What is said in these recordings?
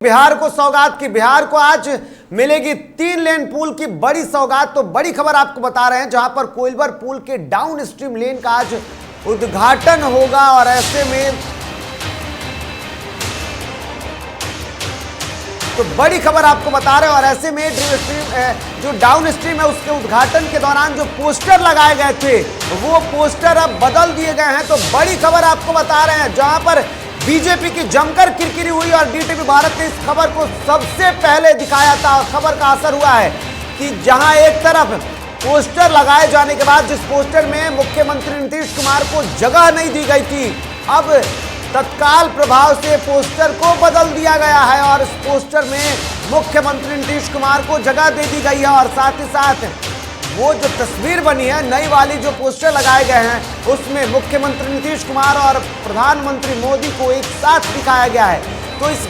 बिहार को सौगात की, बिहार को आज मिलेगी 3 लेन पुल की बड़ी सौगात। तो बड़ी खबर आपको बता रहे हैं, जहां पर कोइलवर पुल के डाउन स्ट्रीम लेन का आज उद्घाटन होगा और ऐसे में तो बड़ी खबर आपको बता रहे हैं। और ऐसे में जो डाउन स्ट्रीम है उसके उद्घाटन के दौरान जो पोस्टर लगाए गए थे वो पोस्टर अब बदल दिए गए हैं। तो बड़ी खबर आपको बता रहे हैं, जहां पर बीजेपी की जमकर किरकिरी हुई और डीटीवी भारत ने इस खबर को सबसे पहले दिखाया था। और खबर का असर हुआ है कि जहां एक तरफ पोस्टर लगाए जाने के बाद जिस पोस्टर में मुख्यमंत्री नीतीश कुमार को जगह नहीं दी गई थी, अब तत्काल प्रभाव से पोस्टर को बदल दिया गया है और इस पोस्टर में मुख्यमंत्री नीतीश कुमार को जगह दे दी गई है। और साथ ही साथ वो जो तस्वीर बनी है, नई वाली जो पोस्टर लगाए गए हैं, उसमें मुख्यमंत्री नीतीश कुमार और प्रधानमंत्री मोदी को एक साथ दिखाया गया है। तो इस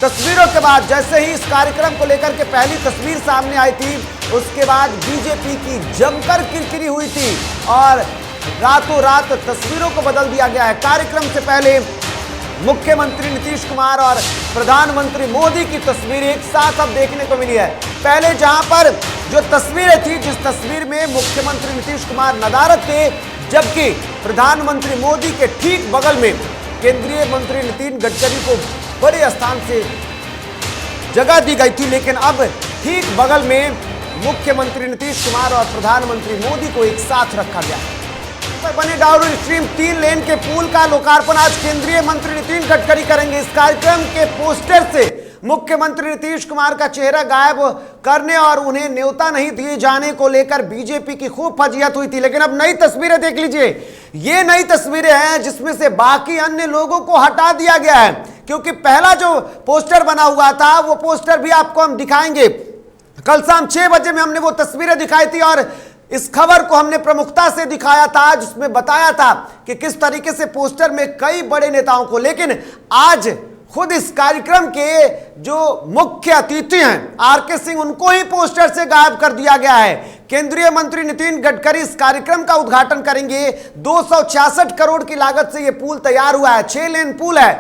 तस्वीरों के बाद जैसे ही इस कार्यक्रम को लेकर के पहली तस्वीर सामने आई थी, उसके बाद बीजेपी की जमकर किरकिरी हुई थी और रातों रात तस्वीरों को बदल दिया गया है। कार्यक्रम से पहले मुख्यमंत्री नीतीश कुमार और प्रधानमंत्री मोदी की तस्वीर एक साथ अब देखने को मिली है। पहले जहां पर जो तस्वीरें थी, जिस तस्वीर में मुख्यमंत्री नीतीश कुमार नदारत थे, जबकि प्रधानमंत्री मोदी के ठीक बगल में केंद्रीय मंत्री नितिन गडकरी को बड़े स्थान से जगह दी गई थी, लेकिन अब ठीक बगल में मुख्यमंत्री नीतीश कुमार और प्रधानमंत्री मोदी को एक साथ रखा गया। बने डाउन स्ट्रीम 3 लेन के पुल का लोकार्पण आज केंद्रीय मंत्री नितिन गडकरी करेंगे। इस कार्यक्रम के पोस्टर से मुख्यमंत्री नीतीश कुमार का चेहरा गायब करने और उन्हें न्योता नहीं दिए जाने को लेकर बीजेपी की खूब फजीहत हुई थी। लेकिन अब नई तस्वीरें देख लीजिए, ये नई तस्वीरें हैं जिसमें से बाकी अन्य लोगों को हटा दिया गया है, क्योंकि पहला जो पोस्टर बना हुआ था वो पोस्टर भी आपको हम दिखाएंगे। कल शाम 6 बजे में हमने वो तस्वीरें दिखाई थी और इस खबर को हमने प्रमुखता से दिखाया था, जिसमें बताया था कि किस तरीके से पोस्टर में कई बड़े नेताओं को, लेकिन आज खुद इस कार्यक्रम के जो मुख्य अतिथि हैं आरके सिंह, उनको ही पोस्टर से गायब कर दिया गया है। केंद्रीय मंत्री नितिन गडकरी इस कार्यक्रम का उद्घाटन करेंगे। 266 करोड़ की लागत से यह पुल तैयार हुआ है। 6 लेन पुल है,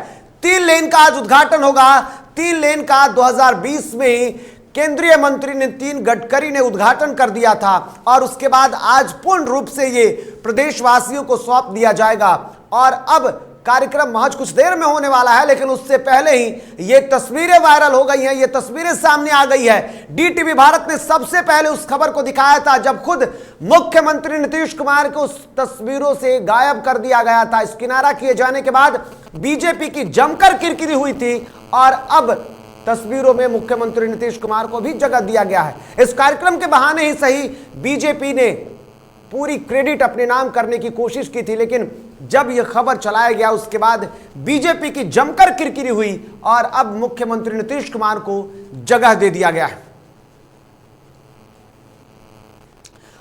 3 लेन का आज उद्घाटन होगा। 3 लेन का 2020 में ही केंद्रीय मंत्री नितिन गडकरी ने उद्घाटन कर दिया था और उसके बाद आज पूर्ण रूप से ये प्रदेशवासियों को सौंप दिया जाएगा। और अब कार्यक्रम महज कुछ देर में होने वाला है, लेकिन उससे पहले ही ये तस्वीरें वायरल हो गई हैं, ये तस्वीरें सामने आ गई है। डीटीवी भारत ने सबसे पहले उस खबर को दिखाया था जब खुद मुख्यमंत्री नीतीश कुमार को उस तस्वीरों से गायब कर दिया गया था। इस किनारा किए जाने के बाद बीजेपी की जमकर किरकिरी हुई थी और अब तस्वीरों में मुख्यमंत्री नीतीश कुमार को भी जगह दिया गया है। इस कार्यक्रम के बहाने ही सही बीजेपी ने पूरी क्रेडिट अपने नाम करने की कोशिश की थी, लेकिन जब यह खबर चलाया गया उसके बाद बीजेपी की जमकर किरकिरी हुई और अब मुख्यमंत्री नीतीश कुमार को जगह दे दिया गया है।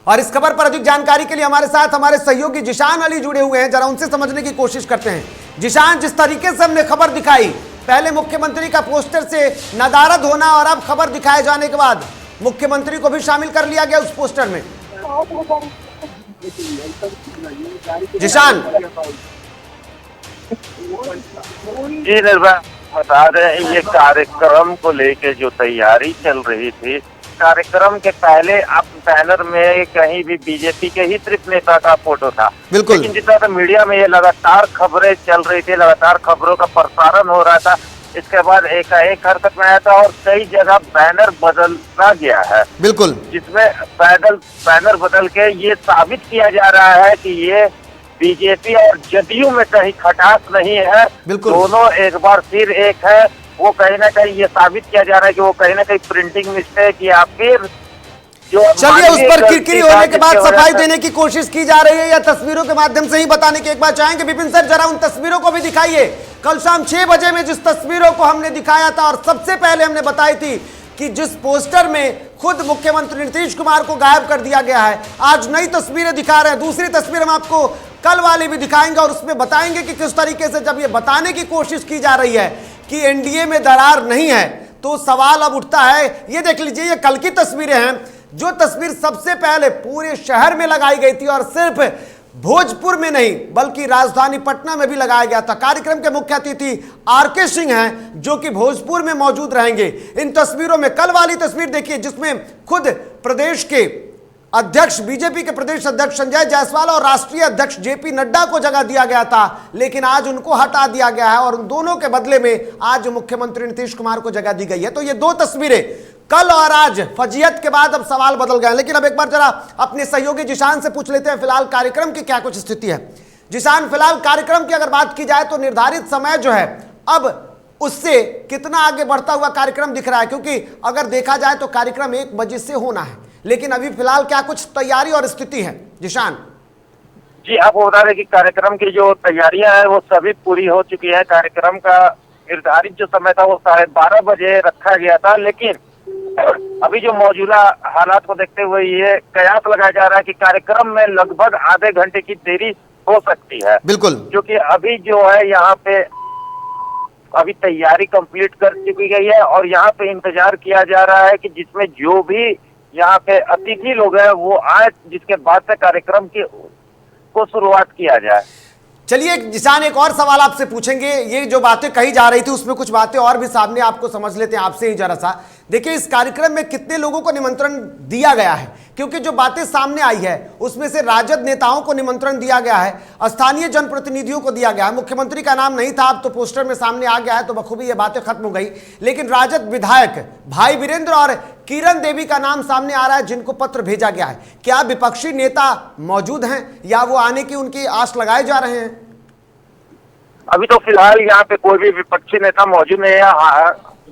और इस खबर पर अधिक जानकारी के लिए हमारे साथ हमारे सहयोगी जिशान अली जुड़े हुए हैं, जरा उनसे समझने की कोशिश करते हैं। जिशान, जिस तरीके से हमने खबर दिखाई, पहले मुख्यमंत्री का पोस्टर से नदारद होना और अब खबर दिखाए जाने के बाद मुख्यमंत्री को भी शामिल कर लिया गया उस पोस्टर में। जिशान जी, निर्भय बता रहे हैं, ये कार्यक्रम को लेके जो तैयारी चल रही थी, कार्यक्रम के पहले आप बैनर में कहीं भी बीजेपी के ही सिर्फ नेता का फोटो था। बिल्कुल, लेकिन जिस तरह मीडिया में ये लगातार खबरें चल रही थी, लगातार खबरों का प्रसारण हो रहा था, इसके बाद एकाएक हरकत में आया था और कई जगह बैनर बदला गया है। बिल्कुल, जिसमें बैनर बदल के ये साबित किया जा रहा है कि ये बीजेपी और जदयू में कहीं खटास नहीं है, दोनों एक बार फिर एक है। वो कहीं ना कहीं ये साबित किया जा रहा है कि वो कहीं ना कहीं प्रिंटिंग मिस्टेक या फिर जो, चलिए उस पर किरकिरी होने के बाद सफाई देने की कोशिश की जा रही है या तस्वीरों के माध्यम से ही बताने की एक बात चाहेंगे। विपिन सर, जरा उन तस्वीरों को भी दिखाइए। कल शाम 6 बजे में जिस तस्वीरों को हमने दिखाया था और सबसे पहले हमने बताई थी कि जिस पोस्टर में खुद मुख्यमंत्री नीतीश कुमार को गायब कर दिया गया है, आज नई तस्वीरें दिखा रहे हैं। दूसरी तस्वीर हम आपको कल वाली भी दिखाएंगे और उसमें बताएंगे कि किस तरीके से जब ये बताने की कोशिश की जा रही है कि एनडीए में दरार नहीं है, तो सवाल अब उठता है। ये देख लीजिए, ये कल की तस्वीरें हैं। जो तस्वीर सबसे पहले पूरे शहर में लगाई गई थी और सिर्फ भोजपुर में नहीं बल्कि राजधानी पटना में भी लगाया गया था। कार्यक्रम के मुख्य अतिथि आरके सिंह हैं, जो कि भोजपुर में मौजूद रहेंगे। इन तस्वीरों में कल वाली तस्वीर देखिए जिसमें खुद प्रदेश के अध्यक्ष, बीजेपी के प्रदेश अध्यक्ष संजय जायसवाल और राष्ट्रीय अध्यक्ष जेपी नड्डा को जगह दिया गया था, लेकिन आज उनको हटा दिया गया है और उन दोनों के बदले में आज मुख्यमंत्री नीतीश कुमार को जगह दी गई है। तो ये दो तस्वीरें कल और आज, फजीयत के बाद अब सवाल बदल गए। लेकिन अब एक बार जरा अपने सहयोगी जिशान से पूछ लेते हैं फिलहाल कार्यक्रम की क्या कुछ स्थिति है। जिशान, फिलहाल कार्यक्रम की अगर बात की जाए तो निर्धारित समय जो है अब उससे कितना आगे बढ़ता हुआ कार्यक्रम दिख रहा है, क्योंकि अगर देखा जाए तो कार्यक्रम 1 बजे से होना है, लेकिन अभी फिलहाल क्या कुछ तैयारी और स्थिति है जिशान? जी, आपको बता दें कि कार्यक्रम की जो तैयारियां हैं वो सभी पूरी हो चुकी है। कार्यक्रम का निर्धारित जो समय था वो 12:30 बजे रखा गया था, लेकिन अभी जो मौजूदा हालात को देखते हुए ये कयास लगाया जा रहा है कि कार्यक्रम में लगभग आधे घंटे की देरी हो सकती है। बिल्कुल, क्योंकि अभी जो है यहाँ पे अभी तैयारी कंप्लीट कर चुकी गई है और यहाँ पे इंतजार किया जा रहा है कि जिसमें जो भी यहाँ पे अतिथि लोग हैं वो आए, जिसके बाद से कार्यक्रम की को शुरुआत किया जाए। चलिए जिशान, एक और सवाल आपसे पूछेंगे। ये जो बातें कही जा रही थी उसमें कुछ बातें और भी सामने आपको समझ लेते हैं आपसे ही जरा सा। देखिए इस कार्यक्रम में कितने लोगों को निमंत्रण दिया गया है, क्योंकि जो बातें सामने आई है उसमें से राजद नेताओं को निमंत्रण दिया गया है, स्थानीय जनप्रतिनिधियों को दिया गया है, मुख्यमंत्री का नाम नहीं था, अब तो पोस्टर में सामने आ गया है तो बखूबी ये बातें खत्म हो गई। लेकिन राजद विधायक भाई वीरेंद्र और किरण देवी का नाम सामने आ रहा है जिनको पत्र भेजा गया है। क्या विपक्षी नेता मौजूद हैं या वो आने की उनकी आस लगाए जा रहे हैं? अभी तो फिलहाल यहाँ पे कोई भी विपक्षी नेता मौजूद नहीं है।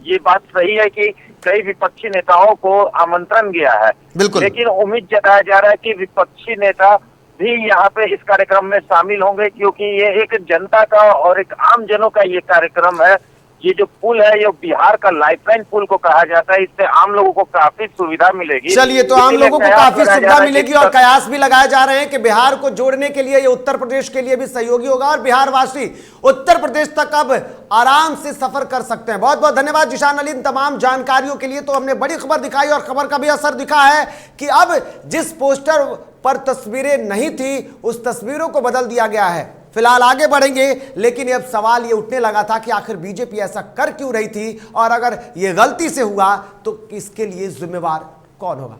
ये बात सही है कि कई विपक्षी नेताओं को आमंत्रण गया है, लेकिन उम्मीद जताया जा रहा है कि विपक्षी नेता भी यहाँ पे इस कार्यक्रम में शामिल होंगे, क्योंकि ये एक जनता का और एक आम जनों का ये कार्यक्रम है। ये जो पुल है ये बिहार का लाइफलाइन पुल को कहा जाता है, इससे आम लोगों को काफी सुविधा मिलेगी। चलिए, तो आम लोगों को काफी सुविधा मिलेगी और कयास भी लगाए जा रहे हैं कि बिहार को जोड़ने के लिए ये उत्तर प्रदेश के लिए भी सहयोगी होगा और बिहार वासी उत्तर प्रदेश तक अब आराम से सफर कर सकते हैं। बहुत बहुत धन्यवाद जिशान अली इन तमाम जानकारियों के लिए। तो हमने बड़ी खबर दिखाई और खबर का भी असर दिखा है कि अब जिस पोस्टर पर तस्वीरें नहीं थी उस तस्वीरों को बदल दिया गया है। फिलहाल आगे बढ़ेंगे, लेकिन अब सवाल ये उठने लगा था कि आखिर बीजेपी ऐसा कर क्यों रही थी और अगर ये गलती से हुआ तो इसके लिए जिम्मेवार कौन होगा?